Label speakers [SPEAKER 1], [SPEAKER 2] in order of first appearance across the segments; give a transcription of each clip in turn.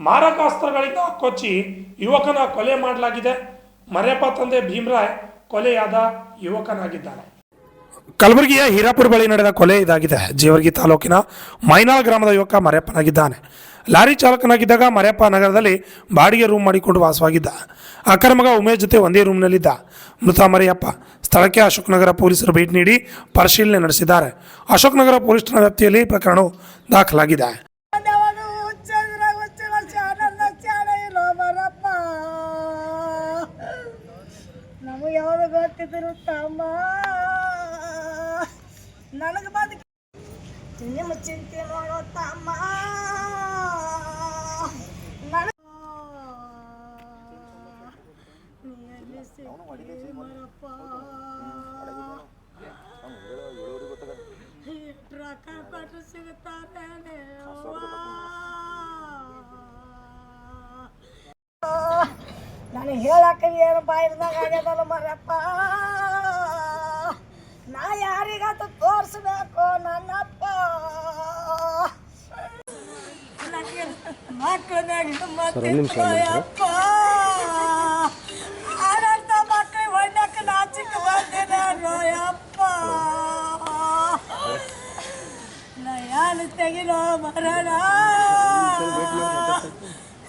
[SPEAKER 1] ಮಾರಕಾಸ್ತ್ರಗಳಿಂದ ಕೊಚ್ಚಿ ಯುವಕನ ಕೊಲೆ ಮಾಡಲಾಗಿದೆ. ಮರ್ಯಪ್ಪ ತಂದೆ ಭೀಮರಾಯ್ ಕೊಲೆಯಾದ ಯುವಕನಾಗಿದ್ದಾನೆ. ಕಲಬುರಗಿಯ ಹೀರಾಪುರ ಬಳಿ ನಡೆದ ಕೊಲೆ ಇದಾಗಿದೆ. ಜೇವರ್ಗಿ ತಾಲೂಕಿನ ಮೈನಾಳ್ ಗ್ರಾಮದ ಯುವಕ ಮರ್ಯಪ್ಪನಾಗಿದ್ದಾನೆ. ಲಾರಿ ಚಾಲಕನಾಗಿದ್ದಾಗ ಮರ್ಯಪ್ಪ ನಗರದಲ್ಲಿ ಬಾಡಿಗೆ ರೂಮ್ ಮಾಡಿಕೊಂಡು ವಾಸವಾಗಿದ್ದ. ಅಕ್ಕನ ಮಗ ಉಮೇಶ್ ಜೊತೆ ಒಂದೇ ರೂಮ್ನಲ್ಲಿದ್ದ. ಮೃತ ಮರ್ಯಪ್ಪ ಸ್ಥಳಕ್ಕೆ ಅಶೋಕನಗರ ಪೊಲೀಸರು ಭೇಟಿ ನೀಡಿ ಪರಿಶೀಲನೆ ನಡೆಸಿದ್ದಾರೆ. ಅಶೋಕನಗರ ಪೊಲೀಸ್ ಠಾಣಾ ವ್ಯಾಪ್ತಿಯಲ್ಲಿ ಪ್ರಕರಣವು ದಾಖಲಾಗಿದೆ.
[SPEAKER 2] ಯಾವಾಗ ಗೊತ್ತಿದ್ರು ತಮ್ಮ ನನಗೆ ಬಂದು ನಿಮ್ಮ ಚಿಂತೆ ಮಾಡೋ ತಮ್ಮ ನನಗೆ ಮರಪ್ಪ ರೊಕ್ಕ ಕೊಟ್ಟು ಸಿಗುತ್ತಾರೆ. ನನಗೆ ಹೇಳಕ್ಕೆ ಏನು ಬಾಯಿಲ್ದಾಗ ಆಗ್ಯದಲ್ಲ ಮರಪ್ಪ. ನಾ ಯಾರಿಗಂತ ತೋರಿಸ್ಬೇಕು ನನ್ನಪ್ಪ. ಮಕ್ಕಳಾಗ ಮಕ್ಕಳಪ್ಪ ಆಡಂತ ಮಕ್ಕಳು ಒಣ್ಣಕ್ಕೆ ನಾಚಿಕೆ ಬಂದಿದ್ದಾರೋ ಯಪ್ಪ. ನಾ ಯಾರು ತೆಗಿಲೋ ಮರಣ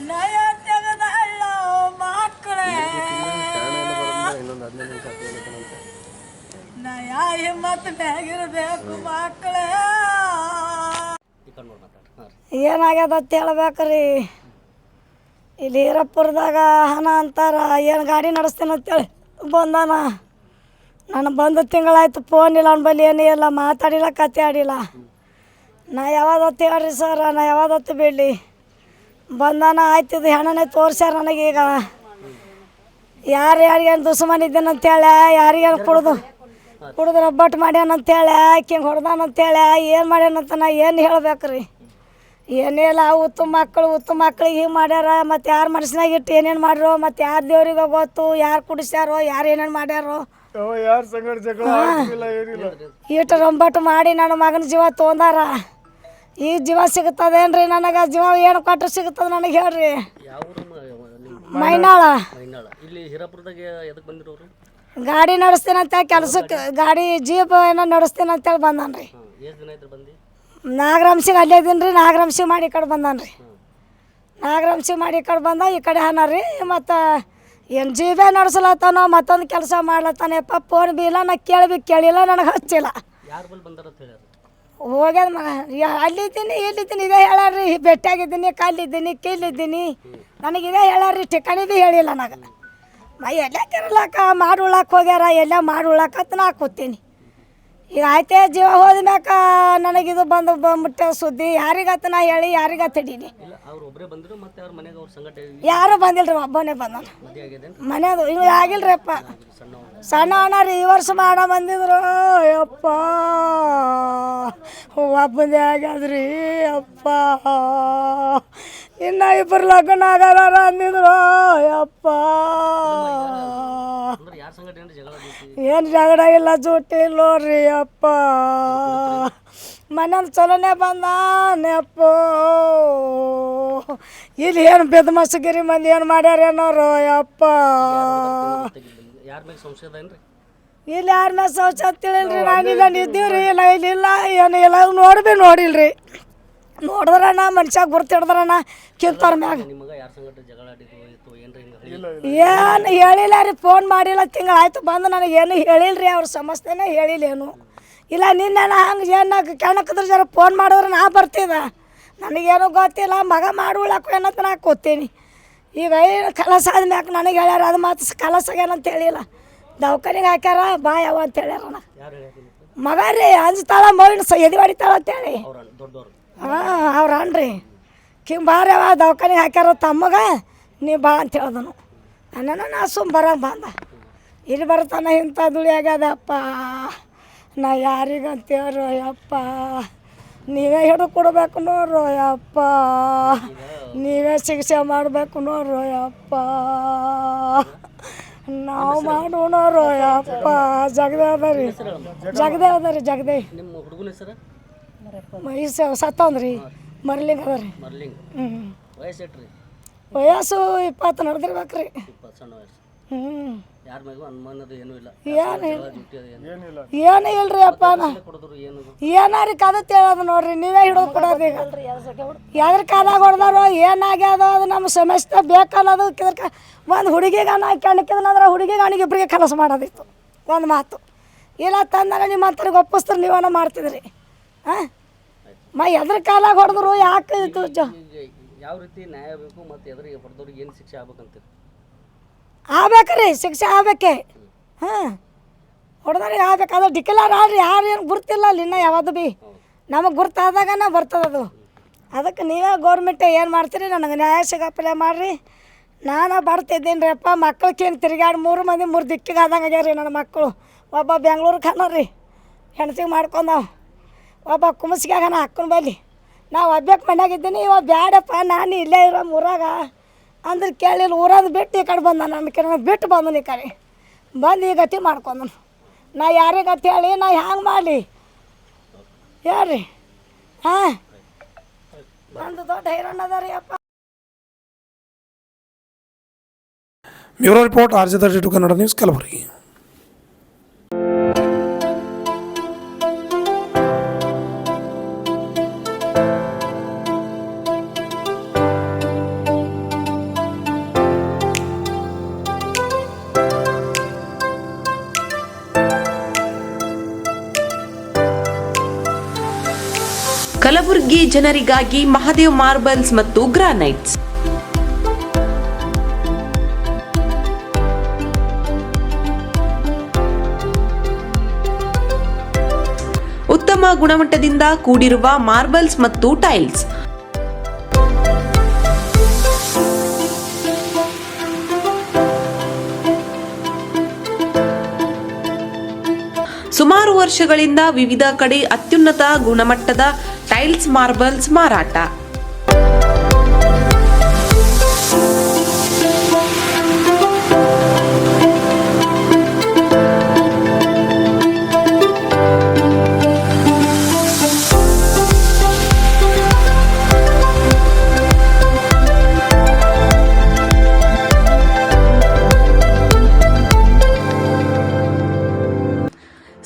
[SPEAKER 2] ನಯ ತೆಗೆದಲ್ಲ ಮಕ್ಕಳೇ. ನಯ ಹಿಮ್ಮತ್ ಮ್ಯಾಗಿರ್ಬೇಕು ಮಕ್ಕಳೇ. ಏನಾಗ್ಯದ ಅಂತ ಹೇಳ್ಬೇಕ್ರಿ. ಇಲ್ಲಿ ಹೀರಾಪುರದಾಗ ಹಣ ಅಂತಾರ ಏನು ಗಾಡಿ ನಡೆಸ್ತೀನಿ ಅಂತೇಳಿ ಬಂದಾನ. ನಾನು ಬಂದು ತಿಂಗಳಾಯ್ತು, ಫೋನ್ ಇಲ್ಲ ಅವ್ನ ಬಳಿ ಏನೂ ಇಲ್ಲ, ಮಾತಾಡಿಲ್ಲ, ಕತೆ ಆಡಿಲ್ಲ. ನಾ ಯಾವ್ದತ್ತು ಹೇಳ್ರಿ ಸರ್, ನಾ ಯಾವ್ದತ್ತು ಬಿಡಲಿ. ಬಂದಾನ ಆಯ್ತಿದ್ದು ಹೆಣ್ಣನೇ ತೋರಿಸ್ಯಾರ ನನಗೀಗ. ಯಾರಿಗೇನು ದುಶ್ಮನ್ ಇದ್ದೇನಂತೇಳಿ, ಯಾರಿಗೇನು ಕುಡಿದು ರಬ್ಬಟ್ಟು ಮಾಡ್ಯಾನಂತೇಳಿ, ಹಿಂಗೆ ಹೊಡೆದಾನಂತೇಳಿ ಏನು ಮಾಡ್ಯಾನಂತ ನಾ ಏನು ಹೇಳ್ಬೇಕ್ರಿ. ಏನಿಲ್ಲ, ಉತ್ತಮ ಮಕ್ಕಳಿಗೆ ಹಿಂಗೆ ಮಾಡ್ಯಾರ. ಮತ್ತು ಯಾರು ಮನಸ್ಸಿನಾಗ ಇಟ್ಟು ಏನೇನು ಮಾಡ್ಯಾರೋ, ಮತ್ತು ಯಾರು ದೇವ್ರಿಗೆ ಗೊತ್ತು, ಯಾರು ಕುಡಿಸ್ಯಾರೋ, ಯಾರು ಏನೇನು ಮಾಡ್ಯಾರೋ. ಇಟ್ಟು ರಂಬಟ್ಟು ಮಾಡಿ ನನ್ನ ಮಗನ ಜೀವ ತೊಗೊಂಡಾರ. ಈಗ ಜೀವ ಸಿಗುತ್ತದೇನ್ರಿ ನನಗೆ? ಜೀವ ಏನು ಕೊಟ್ಟರೆ ಸಿಗುತ್ತದೆ ನನಗೆ ಹೇಳ್ರಿ. ಮೈನಾಳ ಗಾಡಿ ನಡೆಸ್ತೀನಂತ ಕೆಲಸಕ್ಕೆ, ಗಾಡಿ ಜೀಪ್ ಏನೋ ನಡೆಸ್ತೀನಂತೇಳಿ ಬಂದಾನ್ರಿ. ನಾಗರಂಶಿಗೆ ಅಲ್ಲೇ ಇದೀನಿ ರೀ. ನಾಗರಂಶಿ ಮಾಡಿ ಈ ಕಡೆ ಬಂದಾನ್ರಿ. ನಾಗರಂಶಿ ಮಾಡಿ ಈ ಕಡೆ ಬಂದ, ಈ ಕಡೆ ಹನ ರೀ. ಮತ್ತು ಏನು ಜೀಬೇ ನಡೆಸ್ಲತ್ತಾನೋ ಮತ್ತೊಂದು ಕೆಲಸ ಮಾಡ್ಲತ್ತಾನಪ್ಪ. ಫೋನ್ ಬಿ ಇಲ್ಲ, ನಾ ಕೇಳಿಲ್ಲ, ನನಗೆ ಹಚ್ಚಿಲ್ಲ. ಹೋಗ್ಯದ ಮಗ. ಅಲ್ಲಿದ್ದೀನಿ ಇಲ್ಲಿದ್ದೀನಿ ಇದೇ ಹೇಳಾರ್ರಿ. ಭೇಟಿಯಾಗಿದ್ದೀನಿ, ಕಲ್ಲಿದ್ದೀನಿ, ಕೀಲಿದ್ದೀನಿ, ನನಗೆ ಇದೇ ಹೇಳಾರ್ರಿ. ಠಿಕಾಣಿ ಭೀ ಹೇಳಿಲ್ಲ ನನಗೆ. ಎಲ್ಲೇ ತಿರ್ಲಕ್ಕ ಮಾಡಿ ಉಳ್ಳಾಕ ಹೋಗ್ಯಾರ, ಎಲ್ಲ ಮಾಡಿ ಉಳ್ಳಾಕತ್ತ ನಾ ಕೂತೀನಿ. ಈಗ ಆಯ್ತೇ ಜೀವ ಹೋದ ಮ್ಯಾಕ ನನಗಿದು ಬಂದ್ಬಿಟ್ಟೆ ಸುದ್ದಿ. ಯಾರಿಗತ್ತ ನಾ ಹೇಳಿ ಯಾರಿಗತ್ತ ಹಿಡೀನಿ? ಯಾರು ಬಂದಿಲ್ರಿ, ಒಬ್ಬನೇ ಬಂದಾನ. ಮನೆಯದು ಇನ್ನು ಆಗಿಲ್ರಿ ಅಪ್ಪ. ಸಣ್ಣ ಅಣ್ಣ ರೀ, ಈ ವರ್ಷ ಮಾಡ ಬಂದಿದ್ರು. ಯಪ್ಪ ಒಬ್ಬಂದೇ ಆಗ್ಯಾದ್ರಿ ಅಪ್ಪ. ಇನ್ನು ಇಬ್ಬರು ಲಗ್ನ ಆಗಲ್ಲ ಅಂದಿದ್ರು. ಯಪ್ಪ ಏನು ಜಗಳ ಇಲ್ಲ, ಜೂಟಿ ಇಲ್ಲ ನೋಡ್ರಿ ಅಪ್ಪ. ಮನೇಲಿ ಚಲೋನೇ ಬಂದಾನಪ್ಪ. ಇಲ್ಲಿ ಏನು ಬೆದ ಮಸಗಿರಿ ಮಂದಿ ಏನು ಮಾಡ್ಯಾರೇನೋರು ಯಪ್ಪ. ಇಲ್ಲಿ ಯಾರ ಮೇಲೆ ಶೌಚ ತಿಳಿಲ್ರಿ. ನಾನಿಲ್ಲ ನಿದ್ದೀವ್ರಿ, ಇಲ್ಲ ಇಲ್ಲಿಲ್ಲ, ಏನು ಇಲ್ಲ. ನೋಡಿಲ್ರಿ. ನೋಡಿದ್ರಣ್ಣ ಮನುಷ್ಯಾಗ ಗುರ್ತಿಡ್ದ್ರಣ್ಣ ಕಿಂತವ್ರ ಮ್ಯಾಗ ಏನು ಹೇಳಿಲ್ಲ ರೀ. ಫೋನ್ ಮಾಡಿಲ್ಲ, ತಿಂಗಳಾಯ್ತು ಬಂದು ನನಗೇನು ಹೇಳಿಲ್ರಿ. ಅವ್ರ ಸಮಸ್ಯೆನೇ ಹೇಳಿಲ್ಲೇನು ಇಲ್ಲ. ನಿನ್ನೆ ಹಂಗೆ ಏನು ಕೆಣಕಿದ್ರೆ ಜರ ಫೋನ್ ಮಾಡಿದ್ರೆ ನಾ ಬರ್ತಿದ್ದ. ನನಗೇನು ಗೊತ್ತಿಲ್ಲ. ಮಗ ಮಾಡುಳಕ್ಕೆ ಏನಂತ ನಾ ಕೂತೀನಿ. ಈಗ ಕಲಸ ಆದ್ಮ್ಯಾಕ ನನಗೆ ಹೇಳ್ಯಾರ. ಅದು ಮಾತು ಕಲಸಾಗ್ಯಾನಂತ ಹೇಳಿಲ್ಲ. ದವಾಖಾನಿಗೆ ಹಾಕ್ಯಾರ ಬಾ ಯಾವ ಅಂತ ಹೇಳ್ಯಾರ. ಮಗ ರೀ ಅಂಜ್ತಾಳ, ಮೋವಿನ ಎದೆ ಹೊಡಿತಾಳ ಅಂತೇಳಿ. ಹಾಂ ಅವ್ರು ಅನ್ರಿ ಹಿಂಗೆ ಬಾರಿ ಅವ ದವಾಖಾನಿಗೆ ಹಾಕ್ಯಾರ ತಮ್ಮಗ, ನೀ ಬಾ ಅಂತ ಹೇಳ್ದನು. ನಾ ಸುಮ್ಮ ಬರಂಗೆ ಬಂದ. ಇಲ್ಲಿ ಬರ್ತಾನ ಇಂಥ ದುಳಿ ಆಗ್ಯದಪ್ಪ. ನಾ ಯಾರಿಗಂತೇವ್ರು ಯಪ್ಪ. ನೀವೇ ಹಿಡಿದು ಕೊಡ್ಬೇಕು ನೋಡ್ರು ಯಪ್ಪ. ನೀವೇ ಶಿಕ್ಷೆ ಮಾಡಬೇಕು ನೋಡ್ರು ಯಪ್ಪ. ನಾವು ಮಾಡೋಣರು ಯಪ್ಪ. ಜಗದೇ ಅದ ರೀ ಜಗದೇ. ಸತ್ತಂದ್ರಿ ಮರ್ಲಿಂಗ್ ಅದ ರೀ.
[SPEAKER 3] ವಯಸ್ಸು ಎಟ್ರಿ?
[SPEAKER 2] ವಯಸ್ಸು 20 ನಡೆದಿರ್ಬೇಕ್ರಿ.
[SPEAKER 3] 20 ಸಣ್ಣ ವಯಸ್ಸು. ಯಾರ ಮ್ಯಾಗೂ ಅನುಮಾನದು ಏನೂ ಇಲ್ಲ.
[SPEAKER 2] ಏನು ಇಲ್ರಿ ಅಪ್ಪ.
[SPEAKER 3] ಕೊಡೋದ್ರು ಏನು
[SPEAKER 2] ಏನಾರಿ ಕದತ್ ಹೇಳೋದು ನೋಡ್ರಿ, ನೀವೇ ಹಿಡಿದು ಕೊಡೋದು. ಈಗ ಯಾವ್ದ್ರ ಕಾಲಾಗ ಹೊಡೆದಾರೋ ಏನಾಗ್ಯದೋ ಅದು ನಮ್ಮ ಸಮಸ್ಯೆ ಬೇಕನ್ನೋದು. ಒಂದು ಹುಡುಗಿಗೆ ನಾ ಕೆಣಕಿದ್ನಂದ್ರೆ ಹುಡುಗಿಗೆ ಅವನಿಗೆ ಇಬ್ಬರಿಗೆ ಕೆಲಸ ಮಾಡೋದಿತ್ತು. ಒಂದು ಮಾತು ಇಲ್ಲ ತಂದ್ರೆ ನಿಮ್ಮ ಹತ್ತಿರಗೆ ಒಪ್ಪಿಸ್ತಾರೆ, ನೀವೇನೋ ಮಾಡ್ತಿದ್ರಿ. ಹಾಂ ಎದ್ರ ಕಾಲಾಗ ಹೊಡೆದ್ರು ಯಾಕೆ ಇದು
[SPEAKER 3] ಯಾವ ರೀತಿ ನ್ಯಾಯ ಬೇಕು ಮತ್ತು ಎದುರಿಗೆ ಹೊಡೆದವ್ರಿಗೆ ಏನು ಶಿಕ್ಷೆ ಆಗ್ಬೇಕಂತೀರಿ?
[SPEAKER 2] ಆಗ್ಬೇಕ್ರಿ, ಶಿಕ್ಷೆ ಆಗ್ಬೇಕೆ. ಹಾಂ ಹೊಡೆದ್ರಿಗೆ ಆಗ್ಬೇಕು. ಅದು ಡಿಕ್ಲೇರ್ ಆಡ್ರಿ, ಯಾರು ಏನು ಗುರ್ತಿಲ್ಲ ಅಲ್ಲಿ ಇನ್ನೂ ಯಾವುದು ಭೀ. ನಮಗೆ ಗುರ್ತಾದಾಗನ ಬರ್ತದದು. ಅದಕ್ಕೆ ನೀವೇ ಗೌರ್ಮೆಂಟ್ ಏನು ಮಾಡ್ತೀರಿ, ನನಗೆ ನ್ಯಾಯ ಸಿಗಪ್ಪಲೆ ಮಾಡಿರಿ. ನಾನು ಬರ್ತಿದ್ದೀನಿ ರೀ ಅಪ್ಪ. ಮಕ್ಳಿಗೇನು ತಿರ್ಗಾಡಿ 3 ಮಂದಿ 3 ದಿಕ್ಕಿಗೆ ಆದಂಗೆ ಆಗ್ಯಾರ ನನ್ನ ಮಕ್ಕಳು. ಒಬ್ಬ ಬೆಂಗ್ಳೂರಿಗೆ ಕಾಣೋರಿ ಹೆಣ್ತಿಗೆ ಮಾಡ್ಕೊಂಡವು, ಒಬ್ಬ ಕುಮಸ್ಗ್ಯಾಗನ ಹಾಕ್ಕೊಂಡು ಬಲ್ಲಿ. ನಾವು ಒಬ್ಬಕ್ಕೆ ಮನ್ಯಾಗಿದ್ದೀನಿ. ಇವಾಗ ಬ್ಯಾಡಪ್ಪ ನಾನು ಇಲ್ಲೇ ಇರೋ ಊರಾಗ ಅಂದ್ರೆ ಕೇಳಿಲ್ಲ. ಊರಾಗ ಬಿಟ್ಟು ಈ ಕಡೆ ಬಂದ, ನನ್ನ ಕಡೆ ಬಿಟ್ಟು ಬಂದನು. ಈ ಕಡೆ ಬಂದು ಈ ಗತಿ ಮಾಡ್ಕೊಂಡನು. ನಾ ಯಾರಿಗೆ ಗತಿ ಹೇಳಿ, ನಾ ಹ್ಯಾಂಗೆ ಮಾಡಲಿ ಹೇಳ್ರಿ? ಹಾಂ ಒಂದು ದೊಡ್ಡ ಹೈರಾಣ ಅದ ರೀ ಅಪ್ಪ.
[SPEAKER 1] Bureau report RJ32 Kannada news, Kalaburagi.
[SPEAKER 4] Kalaburagi ಜನರಿಗಾಗಿ ಮಹಾದೇವ್ ಮಾರ್ಬಲ್ಸ್ ಮತ್ತು ಗ್ರಾನೈಟ್ಸ್. ಉತ್ತಮ ಗುಣಮಟ್ಟದಿಂದ ಕೂಡಿರುವ ಮಾರ್ಬಲ್ಸ್ ಮತ್ತು ಟೈಲ್ಸ್. ಸುಮಾರು ವರ್ಷಗಳಿಂದ ವಿವಿಧ ಕಡೆ ಅತ್ಯುನ್ನತ ಗುಣಮಟ್ಟದ ಟೈಲ್ಸ್, ಮಾರ್ಬಲ್ಸ್ ಮಾರಾಟ.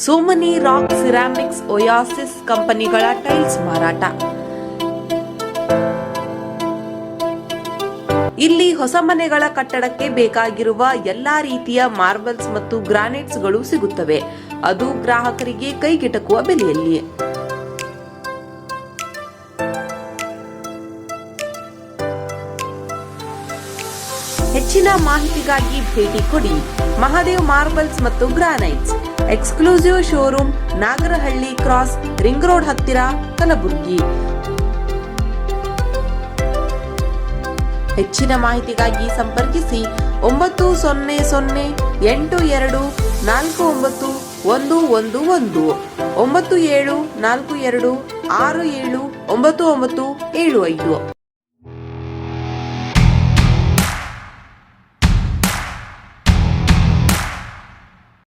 [SPEAKER 4] ಸೋಮನಿ ರಾಕ್, ಸಿರಾಮಿಕ್ಸ್, ಒಯಾಸಿಸ್ ಕಂಪನಿಗಳ ಟೈಲ್ಸ್ ಮಾರಾಟ. ಇಲ್ಲಿ ಹೊಸ ಮನೆಗಳ ಕಟ್ಟಡಕ್ಕೆ ಬೇಕಾಗಿರುವ ಎಲ್ಲಾ ರೀತಿಯ ಮಾರ್ಬಲ್ಸ್ ಮತ್ತು ಗ್ರಾನೈಟ್ಸ್ಗಳು ಸಿಗುತ್ತವೆ, ಅದು ಗ್ರಾಹಕರಿಗೆ ಕೈಗೆಟಕುವ ಬೆಲೆಯಲ್ಲಿ. ಹೆಚ್ಚಿನ ಮಾಹಿತಿಗಾಗಿ ಭೇಟಿ ಕೊಡಿ. ಮಹಾದೇವ್ ಮಾರ್ಬಲ್ಸ್ ಮತ್ತು granites, exclusive showroom, Nagarahalli cross, ring road ಹತ್ತಿರ, ಕಲಬುರಗಿ. ಹೆಚ್ಚಿನ ಮಾಹಿತಿಗಾಗಿ ಸಂಪರ್ಕಿಸಿ 9008249111 9742679975.